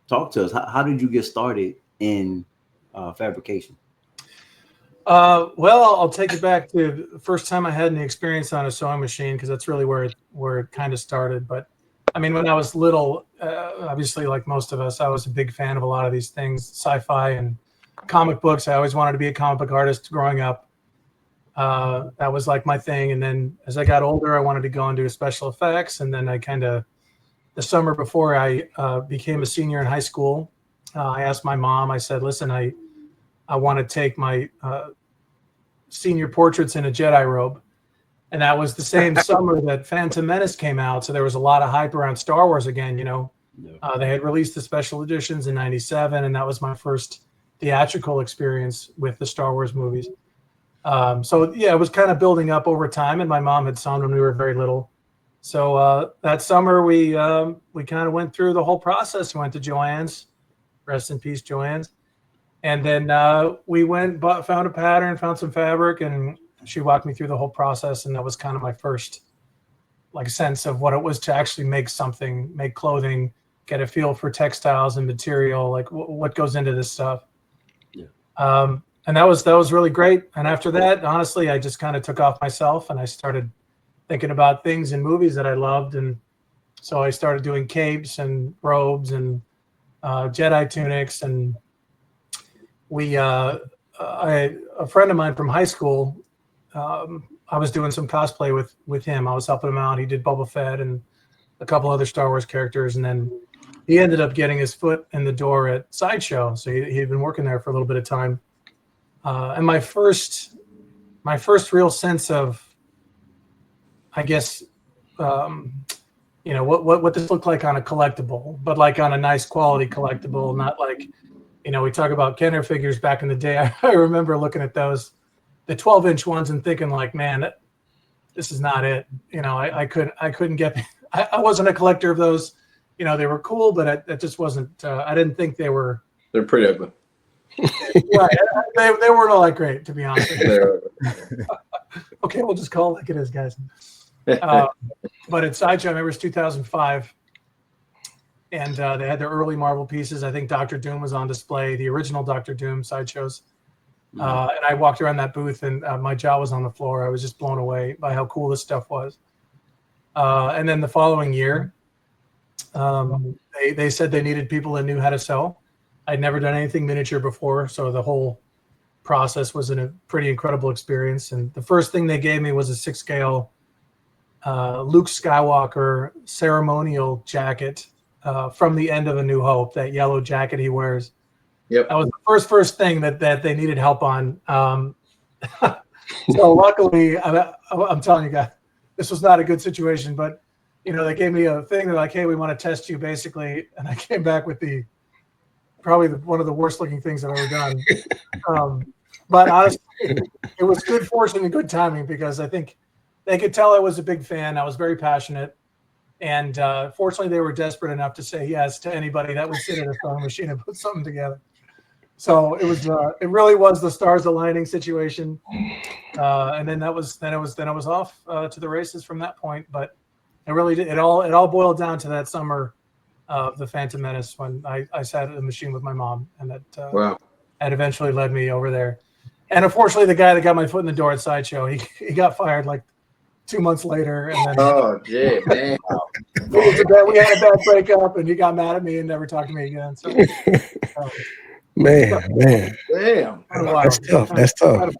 talk to us. How did you get started in fabrication? Well, I'll take it back to the first time I had any experience on a sewing machine, because that's really where it kind of started. But I mean, when I was little, obviously, like most of us, I was a big fan of a lot of these things, sci-fi and comic books. I always wanted to be a comic book artist growing up. That was like my thing. And then as I got older, I wanted to go and do special effects. And then the summer before I became a senior in high school, I asked my mom, I said, listen, I want to take my senior portraits in a Jedi robe. And that was the same summer that Phantom Menace came out. So there was a lot of hype around Star Wars again, They had released the special editions in '97, and that was my first theatrical experience with the Star Wars movies. So yeah, it was kind of building up over time, and my mom had sewn when we were very little. So that summer we kind of went through the whole process. We went to Joann's, rest in peace, Joann's. And then we found a pattern, found some fabric, and she walked me through the whole process. And that was kind of my first sense of what it was to actually make something, make clothing, get a feel for textiles and material, like what goes into this stuff. Yeah. And that was really great. And after that, honestly, I just kind of took off myself and I started thinking about things in movies that I loved. And so I started doing capes and robes and Jedi tunics, and a friend of mine from high school, I was doing some cosplay with him. I was helping him out. He did Boba Fett and a couple other Star Wars characters, and then he ended up getting his foot in the door at Sideshow. So he'd been working there for a little bit of time. And my first real sense of, I guess, what this looked like on a collectible, but like on a nice quality collectible, not like, we talk about Kenner figures back in the day. I remember looking at those, the 12-inch ones, and thinking like, man, this is not it. I couldn't get, I wasn't a collector of those. They were cool, but it just wasn't, I didn't think they were. They're pretty ugly. Right. They weren't all that great, to be honest. Okay, we'll just call it like it is, guys. But at Sideshow, I remember it was 2005. And they had their early Marvel pieces. I think Dr. Doom was on display, the original Dr. Doom Sideshows. And I walked around that booth, and my jaw was on the floor. I was just blown away by how cool this stuff was. And then the following year, they said they needed people that knew how to sew. I'd never done anything miniature before, so the whole process was a pretty incredible experience. And the first thing they gave me was a 6-scale Luke Skywalker ceremonial jacket. From the end of A New Hope, that yellow jacket he wears. Yep. That was the first thing that they needed help on. So luckily, I'm telling you guys, this was not a good situation, but they gave me a thing. They're like, hey, we want to test you basically. And I came back with probably one of the worst looking things I've ever done. But honestly, it was good fortune and good timing, because I think they could tell I was a big fan. I was very passionate. And fortunately, they were desperate enough to say yes to anybody that would sit at a sewing machine and put something together. So it was, it really was the stars aligning situation. And then it was off to the races from that point. But it really did. It all boiled down to that summer of the Phantom Menace, when I sat at the machine with my mom, and that that eventually led me over there. And unfortunately, the guy that got my foot in the door at Sideshow, he got fired like 2 months later, and then man. We had a bad breakup, and he got mad at me and never talked to me again. So, man, damn, that's tough. That's tough.